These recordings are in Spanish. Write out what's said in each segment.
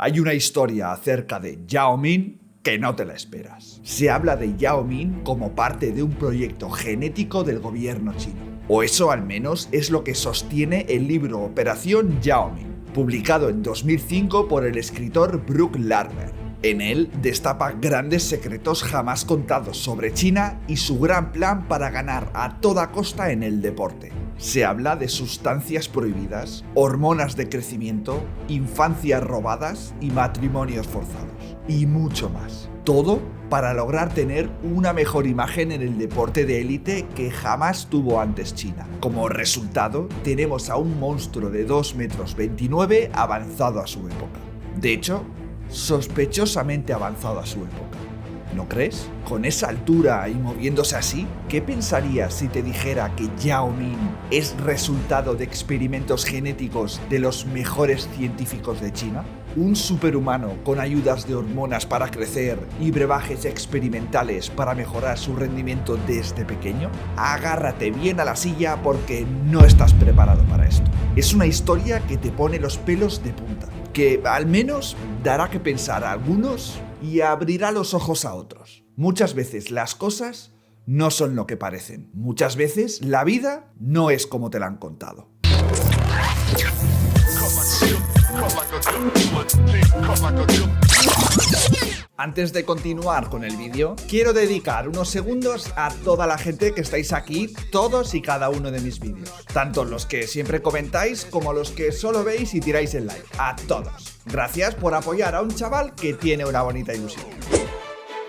Hay una historia acerca de Yao Ming que no te la esperas. Se habla de Yao Ming como parte de un proyecto genético del gobierno chino. O eso al menos es lo que sostiene el libro Operación Yao Ming, publicado en 2005 por el escritor Brock Larmer. En él destapa grandes secretos jamás contados sobre China y su gran plan para ganar a toda costa en el deporte. Se habla de sustancias prohibidas, hormonas de crecimiento, infancias robadas y matrimonios forzados. Y mucho más. Todo para lograr tener una mejor imagen en el deporte de élite que jamás tuvo antes China. Como resultado, tenemos a un monstruo de 2,29 m avanzado a su época. De hecho, sospechosamente avanzado a su época. ¿No crees? Con esa altura y moviéndose así, ¿qué pensarías si te dijera que Yao Ming es resultado de experimentos genéticos de los mejores científicos de China? ¿Un superhumano con ayudas de hormonas para crecer y brebajes experimentales para mejorar su rendimiento desde pequeño? Agárrate bien a la silla porque no estás preparado para esto. Es una historia que te pone los pelos de punta, que al menos dará que pensar a algunos y abrirá los ojos a otros. Muchas veces las cosas no son lo que parecen. Muchas veces la vida no es como te la han contado. Antes de continuar con el vídeo, quiero dedicar unos segundos a toda la gente que estáis aquí, todos y cada uno de mis vídeos. Tanto los que siempre comentáis como los que solo veis y tiráis el like. A todos. Gracias por apoyar a un chaval que tiene una bonita ilusión.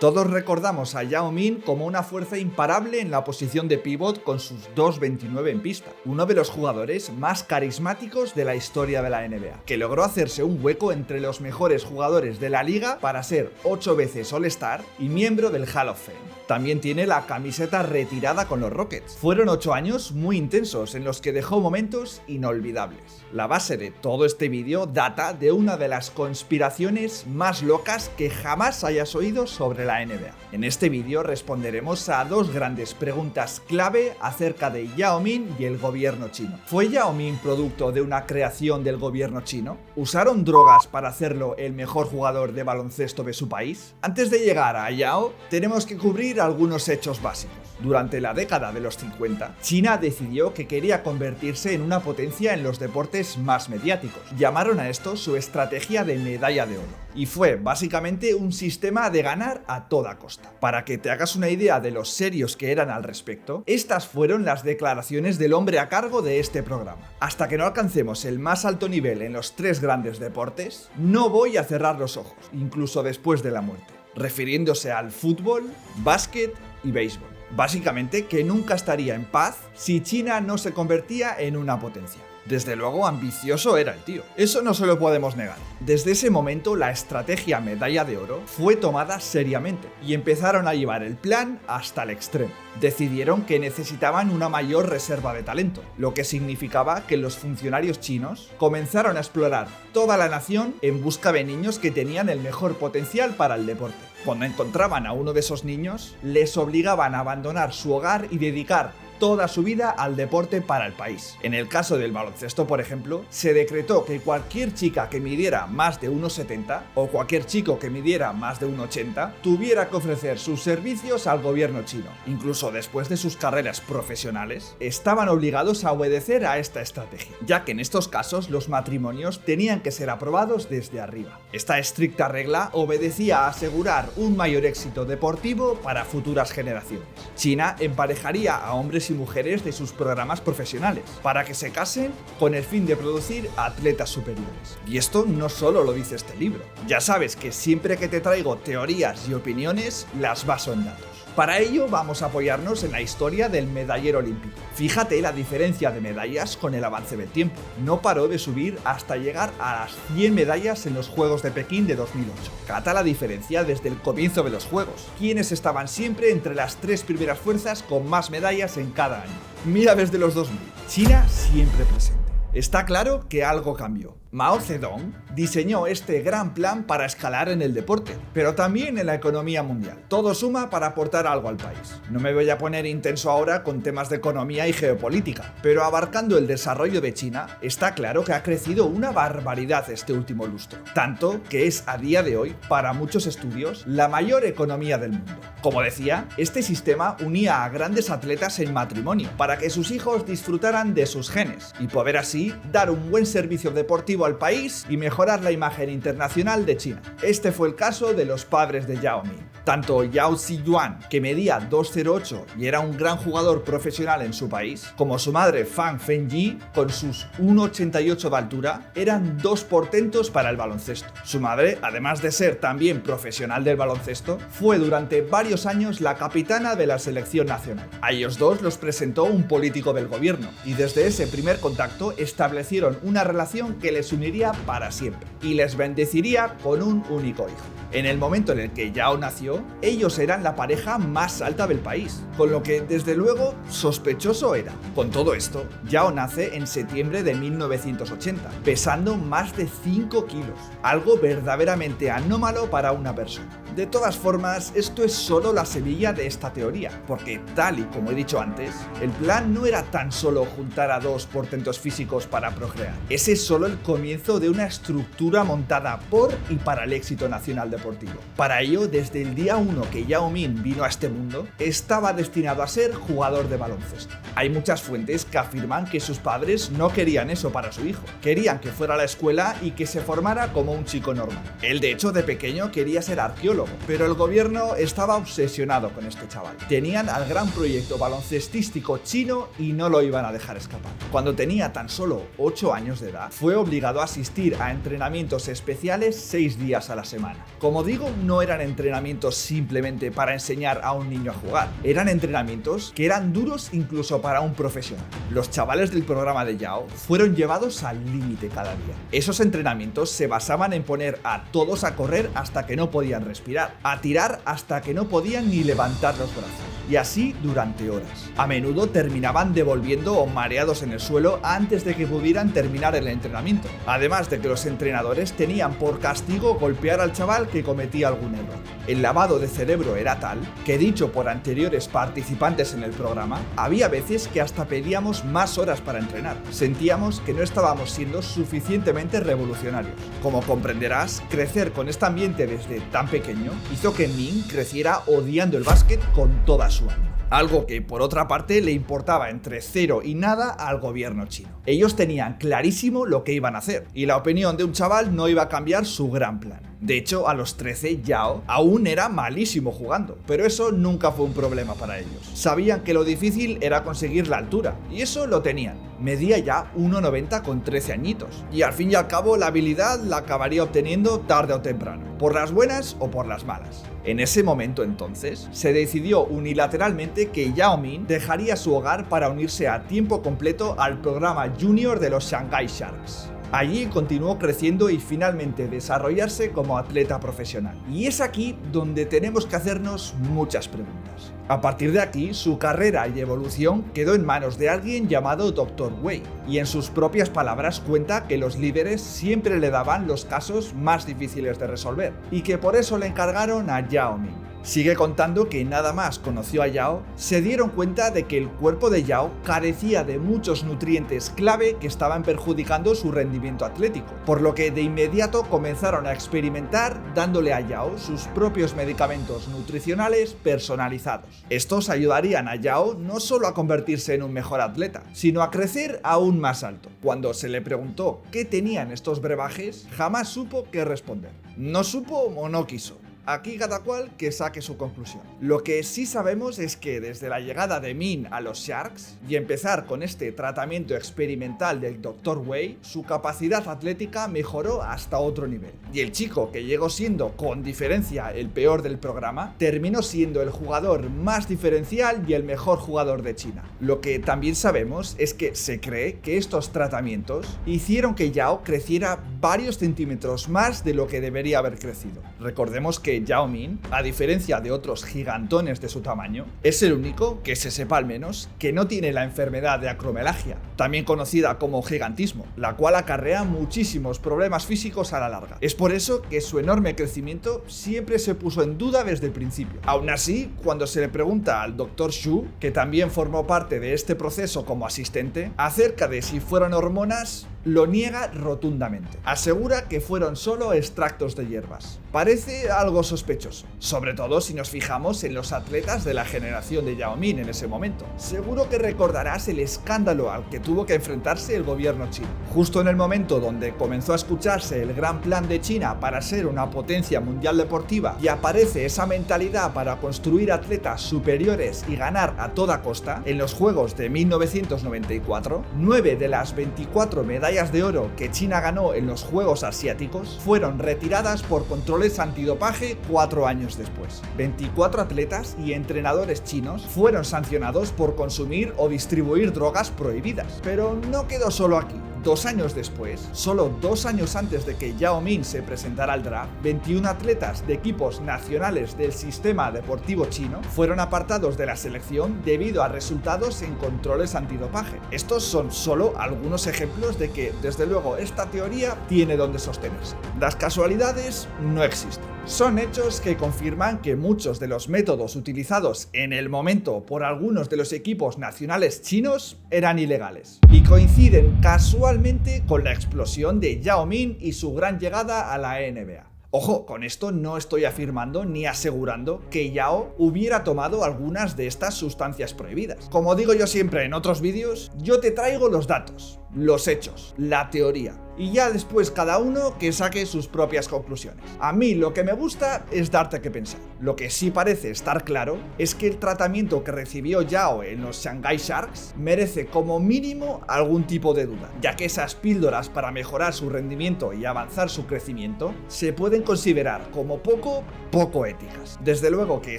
Todos recordamos a Yao Ming como una fuerza imparable en la posición de pívot con sus 2,29 en pista. Uno de los jugadores más carismáticos de la historia de la NBA, que logró hacerse un hueco entre los mejores jugadores de la liga para ser 8 veces All-Star y miembro del Hall of Fame. También tiene la camiseta retirada con los Rockets. Fueron 8 años muy intensos en los que dejó momentos inolvidables. La base de todo este vídeo data de una de las conspiraciones más locas que jamás hayas oído sobre la NBA. En este vídeo responderemos a dos grandes preguntas clave acerca de Yao Ming y el gobierno chino. ¿Fue Yao Ming producto de una creación del gobierno chino? ¿Usaron drogas para hacerlo el mejor jugador de baloncesto de su país? Antes de llegar a Yao, tenemos que cubrir algunos hechos básicos. Durante la década de los 50, China decidió que quería convertirse en una potencia en los deportes más mediáticos. Llamaron a esto su estrategia de medalla de oro. Y fue básicamente un sistema de ganar a toda costa. Para que te hagas una idea de los serios que eran al respecto, estas fueron las declaraciones del hombre a cargo de este programa. Hasta que no alcancemos el más alto nivel en los 3 grandes deportes, no voy a cerrar los ojos, incluso después de la muerte. Refiriéndose al fútbol, básquet y béisbol. Básicamente que nunca estaría en paz si China no se convertía en una potencia. Desde luego ambicioso era el tío, eso no se lo podemos negar. Desde ese momento la estrategia medalla de oro fue tomada seriamente y empezaron a llevar el plan hasta el extremo. Decidieron que necesitaban una mayor reserva de talento, lo que significaba que los funcionarios chinos comenzaron a explorar toda la nación en busca de niños que tenían el mejor potencial para el deporte. Cuando encontraban a uno de esos niños, les obligaban a abandonar su hogar y dedicar toda su vida al deporte para el país. En el caso del baloncesto, por ejemplo, se decretó que cualquier chica que midiera más de 1,70 o cualquier chico que midiera más de 1,80 tuviera que ofrecer sus servicios al gobierno chino. Incluso después de sus carreras profesionales, estaban obligados a obedecer a esta estrategia, ya que en estos casos los matrimonios tenían que ser aprobados desde arriba. Esta estricta regla obedecía a asegurar un mayor éxito deportivo para futuras generaciones. China emparejaría a hombres y mujeres de sus programas profesionales para que se casen con el fin de producir atletas superiores. Y esto no solo lo dice este libro. Ya sabes que siempre que te traigo teorías y opiniones, las baso en datos. Para ello vamos a apoyarnos en la historia del medallero olímpico. Fíjate la diferencia de medallas con el avance del tiempo. No paró de subir hasta llegar a las 100 medallas en los Juegos de Pekín de 2008. Cata la diferencia desde el comienzo de los Juegos, quienes estaban siempre entre las 3 primeras fuerzas con más medallas en cada año. Mira desde los 2000, China siempre presente. Está claro que algo cambió. Mao Zedong diseñó este gran plan para escalar en el deporte, pero también en la economía mundial. Todo suma para aportar algo al país. No me voy a poner intenso ahora con temas de economía y geopolítica, pero abarcando el desarrollo de China, está claro que ha crecido una barbaridad este último lustro. Tanto que es a día de hoy, para muchos estudios, la mayor economía del mundo. Como decía, este sistema unía a grandes atletas en matrimonio para que sus hijos disfrutaran de sus genes y poder así dar un buen servicio deportivo al país y mejorar la imagen internacional de China. Este fue el caso de los padres de Yao Ming. Tanto Yao Ziyuan, que medía 2,08 y era un gran jugador profesional en su país, como su madre Fang Fengyi, con sus 1,88 de altura, eran dos portentos para el baloncesto. Su madre, además de ser también profesional del baloncesto, fue durante varios años la capitana de la selección nacional. A ellos dos los presentó un político del gobierno y desde ese primer contacto establecieron una relación que les uniría para siempre y les bendeciría con un único hijo. En el momento en el que Yao nació, ellos eran la pareja más alta del país, con lo que desde luego sospechoso era. Con todo esto, Yao nace en septiembre de 1980, pesando más de 5 kilos, algo verdaderamente anómalo para una persona. De todas formas, esto es solo la semilla de esta teoría, porque tal y como he dicho antes, el plan no era tan solo juntar a dos portentos físicos para procrear. Ese es solo el comienzo de una estructura montada por y para el éxito nacional deportivo. Para ello, desde el día 1 que Yao Ming vino a este mundo, estaba destinado a ser jugador de baloncesto. Hay muchas fuentes que afirman que sus padres no querían eso para su hijo. Querían que fuera a la escuela y que se formara como un chico normal. Él, de hecho, de pequeño quería ser arqueólogo, pero el gobierno estaba obsesionado con este chaval. Tenían al gran proyecto baloncestístico chino y no lo iban a dejar escapar. Cuando tenía tan solo 8 años de edad, fue obligado a asistir a entrenamientos especiales 6 días a la semana. Como digo, no eran entrenamientos simplemente para enseñar a un niño a jugar. Eran entrenamientos que eran duros incluso para un profesional. Los chavales del programa de Yao fueron llevados al límite cada día. Esos entrenamientos se basaban en poner a todos a correr hasta que no podían respirar, a tirar hasta que no podían ni levantar los brazos, y así durante horas. A menudo terminaban devolviendo o mareados en el suelo antes de que pudieran terminar el entrenamiento, además de que los entrenadores tenían por castigo golpear al chaval que cometía algún error. El lavado de cerebro era tal que, dicho por anteriores participantes en el programa, había veces que hasta pedíamos más horas para entrenar. Sentíamos que no estábamos siendo suficientemente revolucionarios. Como comprenderás, crecer con este ambiente desde tan pequeño hizo que Ming creciera odiando el básquet con toda su alma. Algo que, por otra parte, le importaba entre cero y nada al gobierno chino. Ellos tenían clarísimo lo que iban a hacer, y la opinión de un chaval no iba a cambiar su gran plan. De hecho, a los 13, Yao aún era malísimo jugando, pero eso nunca fue un problema para ellos. Sabían que lo difícil era conseguir la altura, y eso lo tenían. Medía ya 1,90 con 13 añitos, y al fin y al cabo la habilidad la acabaría obteniendo tarde o temprano, por las buenas o por las malas. En ese momento entonces, se decidió unilateralmente que Yao Ming dejaría su hogar para unirse a tiempo completo al programa junior de los Shanghai Sharks. Allí continuó creciendo y finalmente desarrollarse como atleta profesional. Y es aquí donde tenemos que hacernos muchas preguntas. A partir de aquí, su carrera y evolución quedó en manos de alguien llamado Dr. Wei, y en sus propias palabras cuenta que los líderes siempre le daban los casos más difíciles de resolver, y que por eso le encargaron a Yao Ming. Sigue contando que nada más conoció a Yao, se dieron cuenta de que el cuerpo de Yao carecía de muchos nutrientes clave que estaban perjudicando su rendimiento atlético, por lo que de inmediato comenzaron a experimentar dándole a Yao sus propios medicamentos nutricionales personalizados. Estos ayudarían a Yao no solo a convertirse en un mejor atleta, sino a crecer aún más alto. Cuando se le preguntó qué tenían estos brebajes, jamás supo qué responder. No supo o no quiso. Aquí cada cual que saque su conclusión. Lo que sí sabemos es que desde la llegada de Ming a los Sharks y empezar con este tratamiento experimental del Dr. Wei, su capacidad atlética mejoró hasta otro nivel. Y el chico, que llegó siendo con diferencia el peor del programa, terminó siendo el jugador más diferencial y el mejor jugador de China. Lo que también sabemos es que se cree que estos tratamientos hicieron que Yao creciera varios centímetros más de lo que debería haber crecido. Recordemos que que Yao Ming, a diferencia de otros gigantones de su tamaño, es el único, que se sepa al menos, que no tiene la enfermedad de acromelagia, también conocida como gigantismo, la cual acarrea muchísimos problemas físicos a la larga. Es por eso que su enorme crecimiento siempre se puso en duda desde el principio. Aún así, cuando se le pregunta al Dr. Xu, que también formó parte de este proceso como asistente, acerca de si fueron hormonas, lo niega rotundamente. Asegura que fueron solo extractos de hierbas. Parece algo sospechoso, sobre todo si nos fijamos en los atletas de la generación de Yao Ming en ese momento. Seguro que recordarás el escándalo al que tuvo que enfrentarse el gobierno chino. Justo en el momento donde comenzó a escucharse el gran plan de China para ser una potencia mundial deportiva y aparece esa mentalidad para construir atletas superiores y ganar a toda costa, en los Juegos de 1994, 9 de las 24 medallas de oro que China ganó en los Juegos Asiáticos fueron retiradas por controles antidopaje 4 años después. 24 atletas y entrenadores chinos fueron sancionados por consumir o distribuir drogas prohibidas. Pero no quedó solo aquí. 2 años después, solo 2 años antes de que Yao Ming se presentara al draft, 21 atletas de equipos nacionales del sistema deportivo chino fueron apartados de la selección debido a resultados en controles antidopaje. Estos son solo algunos ejemplos de que, desde luego, esta teoría tiene donde sostenerse. Las casualidades no existen. Son hechos que confirman que muchos de los métodos utilizados en el momento por algunos de los equipos nacionales chinos eran ilegales y coinciden casualmente con la explosión de Yao Ming y su gran llegada a la NBA. Ojo, con esto no estoy afirmando ni asegurando que Yao hubiera tomado algunas de estas sustancias prohibidas. Como digo yo siempre en otros vídeos, yo te traigo los datos, los hechos, la teoría, y ya después cada uno que saque sus propias conclusiones. A mí lo que me gusta es darte que pensar. Lo que sí parece estar claro es que el tratamiento que recibió Yao en los Shanghai Sharks merece como mínimo algún tipo de duda, ya que esas píldoras para mejorar su rendimiento y avanzar su crecimiento se pueden considerar como poco éticas. Desde luego que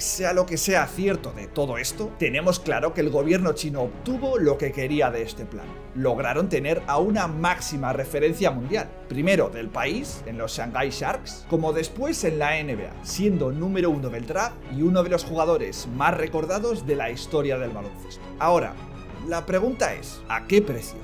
sea lo que sea cierto de todo esto, tenemos claro que el gobierno chino obtuvo lo que quería de este plan. Lograron tener a una máxima referencia mundial, primero del país en los Shanghai Sharks, como después en la NBA, siendo número 1 del draft y uno de los jugadores más recordados de la historia del baloncesto. Ahora, la pregunta es, ¿a qué precio?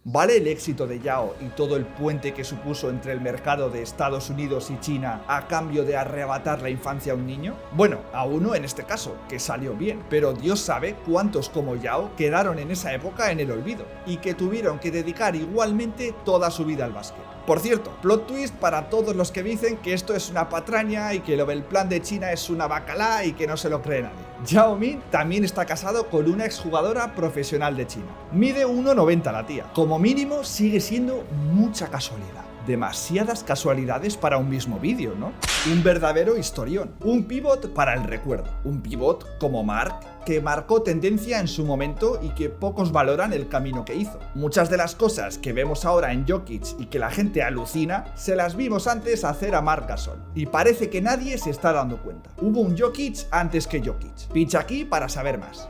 ¿Vale el éxito de Yao y todo el puente que supuso entre el mercado de Estados Unidos y China a cambio de arrebatar la infancia a un niño? Bueno, a uno en este caso, que salió bien, pero Dios sabe cuántos como Yao quedaron en esa época en el olvido y que tuvieron que dedicar igualmente toda su vida al básquet. Por cierto, plot twist para todos los que dicen que esto es una patraña y que lo del plan de China es una bacalá y que no se lo cree nadie. Yao Ming también está casado con una exjugadora profesional de China. Mide 1,90 la tía. Como mínimo sigue siendo mucha casualidad. Demasiadas casualidades para un mismo vídeo, ¿no? Un verdadero historión. Un pivot para el recuerdo. Un pivot como Mark, que marcó tendencia en su momento y que pocos valoran el camino que hizo. Muchas de las cosas que vemos ahora en Jokic y que la gente alucina, se las vimos antes hacer a Marc Gasol. Y parece que nadie se está dando cuenta. Hubo un Jokic antes que Jokic. Pincha aquí para saber más.